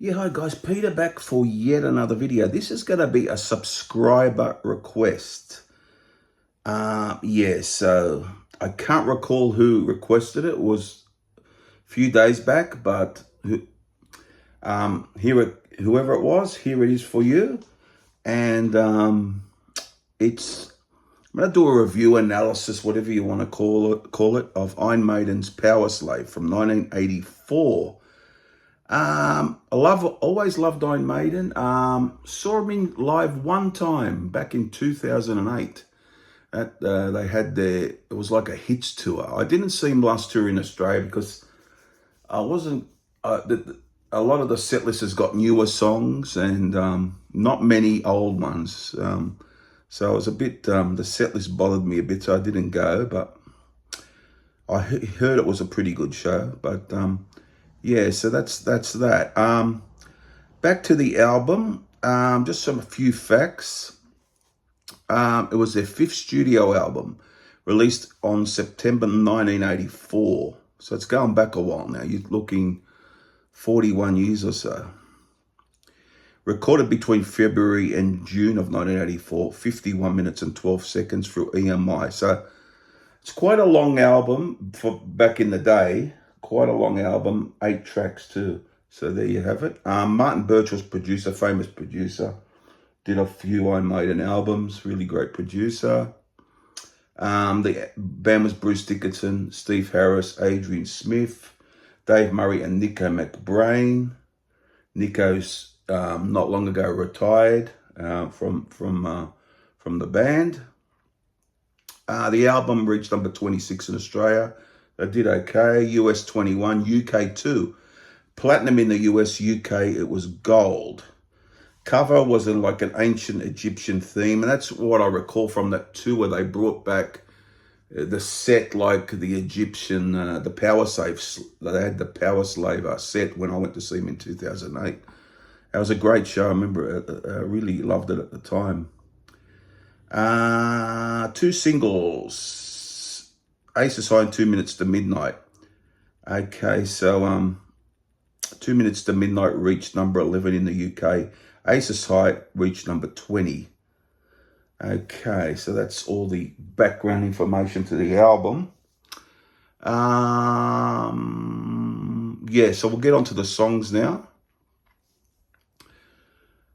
Yeah, hi guys, Peter back for yet another video. This is going to be a subscriber request. So I can't recall who requested it. It was a few days back, but whoever it was, here it is for you. And I'm going to do a review analysis, whatever you want to call it, of Iron Maiden's Powerslave from 1984. Always loved Iron Maiden. Saw him in live one time back in 2008. They had it was like a hits tour. I didn't see him last tour in Australia because I wasn't, a lot of the set list has got newer songs and not many old ones. So I was a bit, the set list bothered me a bit, so I didn't go, but I heard it was a pretty good show, but yeah, so that's that. Back to the album, just a few facts. It was their fifth studio album, released on September 1984. So it's going back a while now. You're looking 41 years or so. Recorded between February and June of 1984, 51 minutes and 12 seconds through EMI. So it's quite a long album for back in the day. Quite a long album, 8 tracks too. So there you have it. Martin Birch was producer, famous producer. Did a few Iron Maiden albums, really great producer. The band was Bruce Dickinson, Steve Harris, Adrian Smith, Dave Murray and Nico McBrain. Nico's not long ago retired from the band. The album reached number 26 in Australia. They did okay. US 21, UK 2. Platinum in the US, UK, it was gold. Cover was in like an ancient Egyptian theme, and that's what I recall from that tour where they brought back the set like the Egyptian, the Powerslave. They had the Powerslave set when I went to see them in 2008. It was a great show. I remember it. I really loved it at the time. 2 singles. Aces High and 2 Minutes to Midnight. Okay, so 2 Minutes to Midnight reached number 11 in the UK. Aces High reached number 20. Okay, so that's all the background information to the album. Yeah, so we'll get on to the songs now.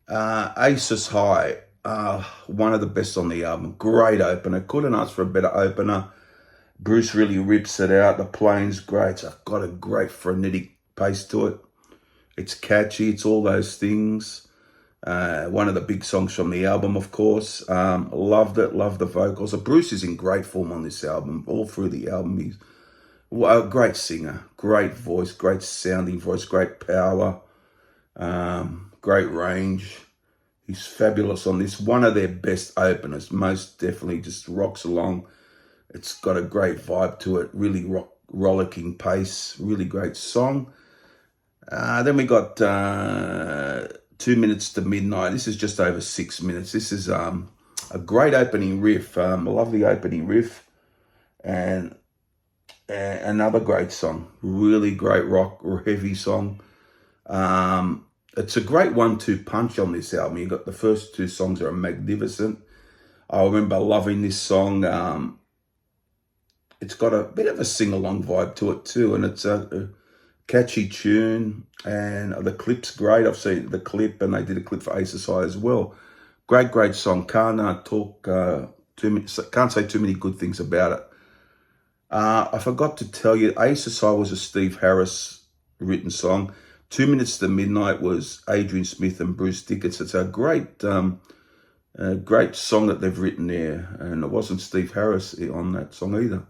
Aces High, one of the best on the album. Great opener. Couldn't ask for a better opener. Bruce really rips it out. The playing's great. It's got a great frenetic pace to it. It's catchy. It's all those things. One of the big songs from the album, of course. Loved it. Loved the vocals. So Bruce is in great form on this album. All through the album, he's a great singer. Great voice. Great sounding voice. Great power. Great range. He's fabulous on this. One of their best openers. Most definitely just rocks along. It's got a great vibe to it. Really rollicking pace. Really great song. Then we got 2 Minutes to Midnight. This is just over 6 minutes. This is a great opening riff. A lovely opening riff. And another great song. Really great rock or heavy song. It's a great 1-2 punch on this album. You got the first 2 songs are magnificent. I remember loving this song. It's got a bit of a sing-along vibe to it too, and it's a catchy tune, and the clip's great. I've seen the clip, and they did a clip for Aces High as well. Great song. Can't say too many good things about it. I forgot to tell you, Aces High was a Steve Harris written song. 2 Minutes to Midnight was Adrian Smith and Bruce Dickinson. It's a great song that they've written there, and it wasn't Steve Harris on that song either,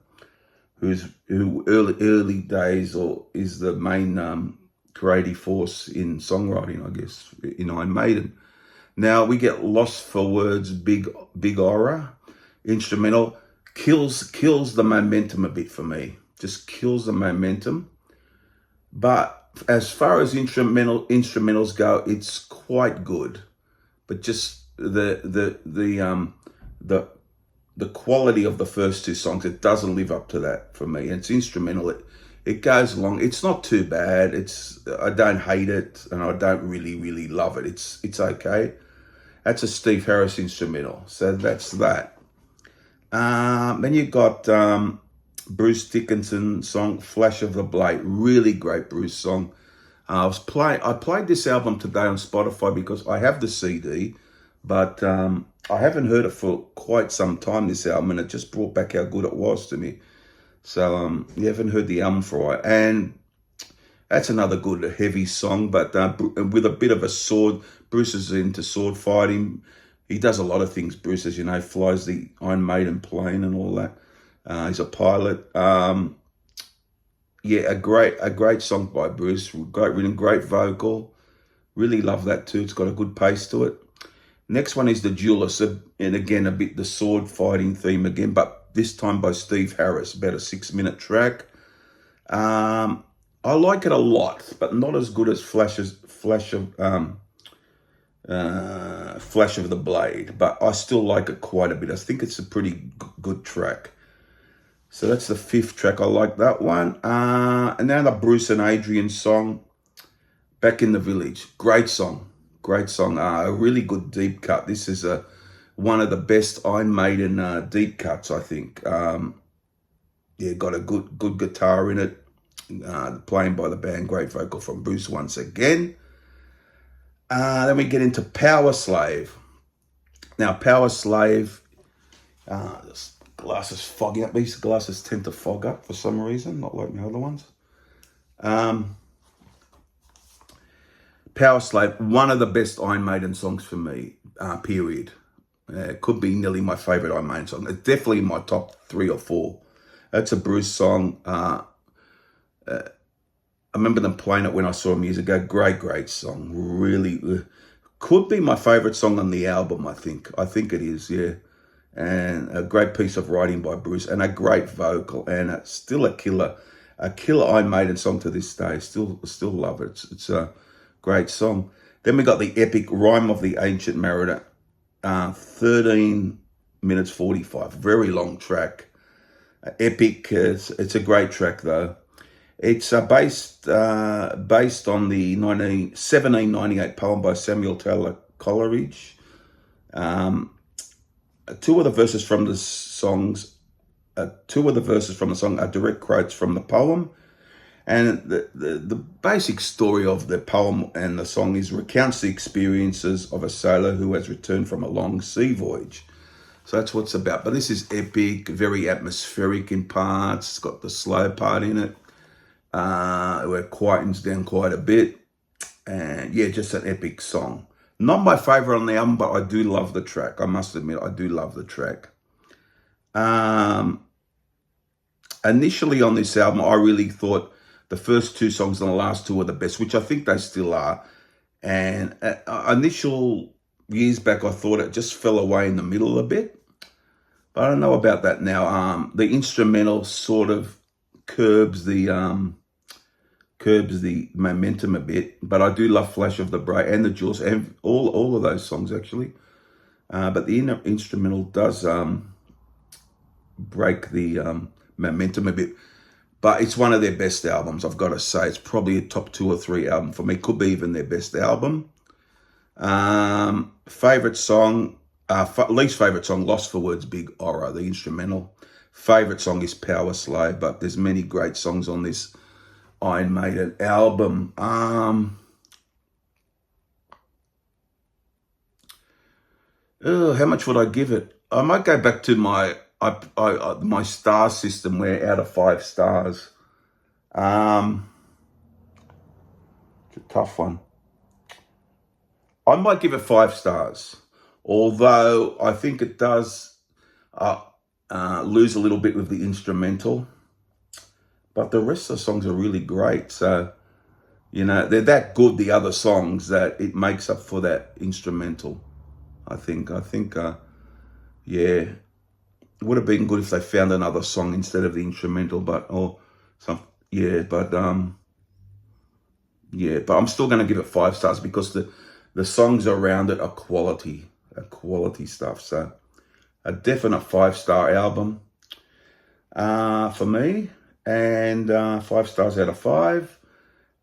who early days or is the main creative force in songwriting, I guess, in Iron Maiden. Now we get Lost for Words, Big Aura, instrumental, kills the momentum a bit for me. Just kills the momentum. But as far as instrumentals go, it's quite good. But just the quality of the first 2 songs, it doesn't live up to that for me. And it's instrumental. It goes along. It's not too bad. I don't hate it, and I don't really love it. It's okay. That's a Steve Harris instrumental. So that's that. Then you got Bruce Dickinson song "Flash of the Blade." Really great Bruce song. I played this album today on Spotify because I have the CD, but I haven't heard it for quite some time. This album, and it just brought back how good it was to me. So you haven't heard the album for a while, and that's another good heavy song, but with a bit of a sword. Bruce is into sword fighting. He does a lot of things. Bruce, as you know, flies the Iron Maiden plane and all that. He's a pilot. Yeah, a great song by Bruce. Great written, great vocal. Really love that too. It's got a good pace to it. Next one is The Duelist, and again, a bit the sword fighting theme again, but this time by Steve Harris, about a 6-minute track. I like it a lot, but not as good as Flash of the Blade, but I still like it quite a bit. I think it's a pretty good track. So that's the 5th track. I like that one. And now the Bruce and Adrian song, Back in the Village. Great song. Great song. A really good deep cut. This is one of the best Iron Maiden deep cuts, I think. Yeah, got a good guitar in it. Playing by the band. Great vocal from Bruce once again. Then we get into Powerslave. Now, Powerslave, this glass is fogging up. These glasses tend to fog up for some reason, not like my other ones. Powerslave, one of the best Iron Maiden songs for me, period. It could be nearly my favourite Iron Maiden song. It's definitely in my top 3 or 4. That's a Bruce song. I remember them playing it when I saw them years ago. Great song. Really, could be my favourite song on the album, I think. I think it is, yeah. And a great piece of writing by Bruce and a great vocal, and it's still a killer Iron Maiden song to this day. Still love it. It's a great song. Then we got the epic Rime of the Ancient Mariner, 13 minutes 45, very long track. Epic. It's a great track though. It's based on the 1798 poem by Samuel Taylor Coleridge. Two of the verses from the song are direct quotes from the poem, and the basic story of the poem and the song recounts the experiences of a sailor who has returned from a long sea voyage. So that's what it's about. But this is epic, very atmospheric in parts. It's got the slow part in it, where it quietens down quite a bit, and yeah, just an epic song. Not my favorite on the album, but I do love the track. I must admit, I do love the track. Initially on this album, I really thought the first 2 songs and the last 2 were the best, which I think they still are. And initial years back, I thought it just fell away in the middle a bit. But I don't know about that now. The instrumental sort of curbs the momentum a bit, but I do love Flash of the Blade and the Jules and all of those songs actually. But the instrumental does break the momentum a bit. But it's one of their best albums, I've got to say. It's probably a top 2 or 3 album for me. Could be even their best album. Favorite song, least favorite song, Lost for Words, Big Horror, the instrumental. Favorite song is Powerslave, but there's many great songs on this Iron Maiden album. How much would I give it? I might go back to my star system, where out of 5 stars. It's a tough one. I might give it 5 stars, although I think it does lose a little bit with the instrumental. But the rest of the songs are really great. So, you know, they're that good, the other songs, that it makes up for that instrumental, I think. Yeah, it would have been good if they found another song instead of the instrumental, but I'm still going to give it 5 stars because the songs around it are quality stuff. So a definite 5-star album for me. and 5 stars out of 5.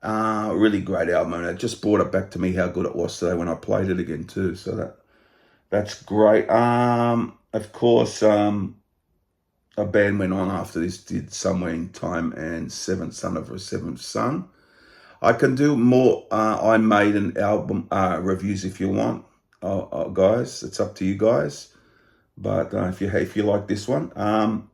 Really great album, and it just brought it back to me how good it was today when I played it again too. So that's great. Of course, a band went on after this, did Somewhere in Time and Seventh Son of a Seventh Son. I can do more Iron Maiden album reviews if you want, guys. It's up to you guys. But if you like this one,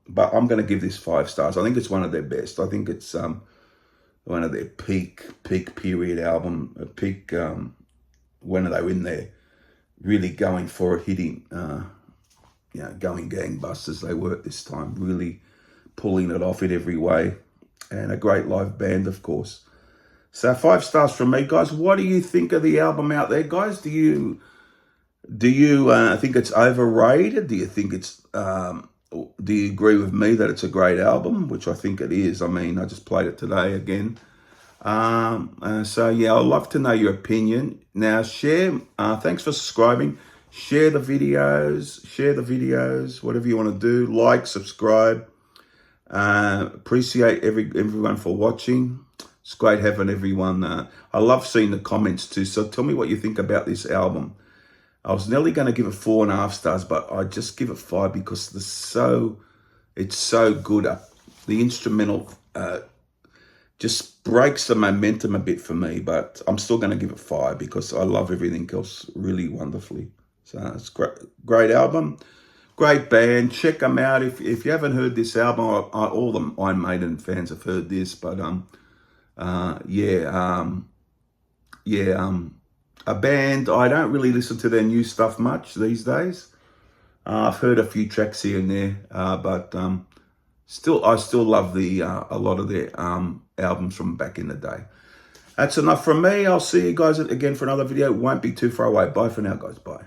but I'm going to give this 5 stars. I think it's one of their best. I think it's one of their peak period album, peak when they were in there, really going for it, hitting, going gangbusters. They were at this time, really pulling it off in every way, and a great live band, of course. So 5 stars from me, guys. What do you think of the album out there, guys? Do you think it's overrated? Do you think it's do you agree with me that it's a great album, which I think it is? I mean, I just played it today again. So yeah, I'd love to know your opinion. Now share, thanks for subscribing. Share the videos, whatever you want to do. Like, subscribe. Appreciate everyone for watching. It's great having everyone. I love seeing the comments too. So tell me what you think about this album. I was nearly going to give it 4.5 stars, but I just give it 5 because it's so good. The instrumental just breaks the momentum a bit for me, but I'm still going to give it 5 because I love everything else really wonderfully. So it's great album, great band. Check them out if you haven't heard this album. All the Iron Maiden fans have heard this, but a band, I don't really listen to their new stuff much these days. I've heard a few tracks here and there, but I still love a lot of their albums from back in the day. That's enough from me. I'll see you guys again for another video. It won't be too far away. Bye for now, guys. Bye.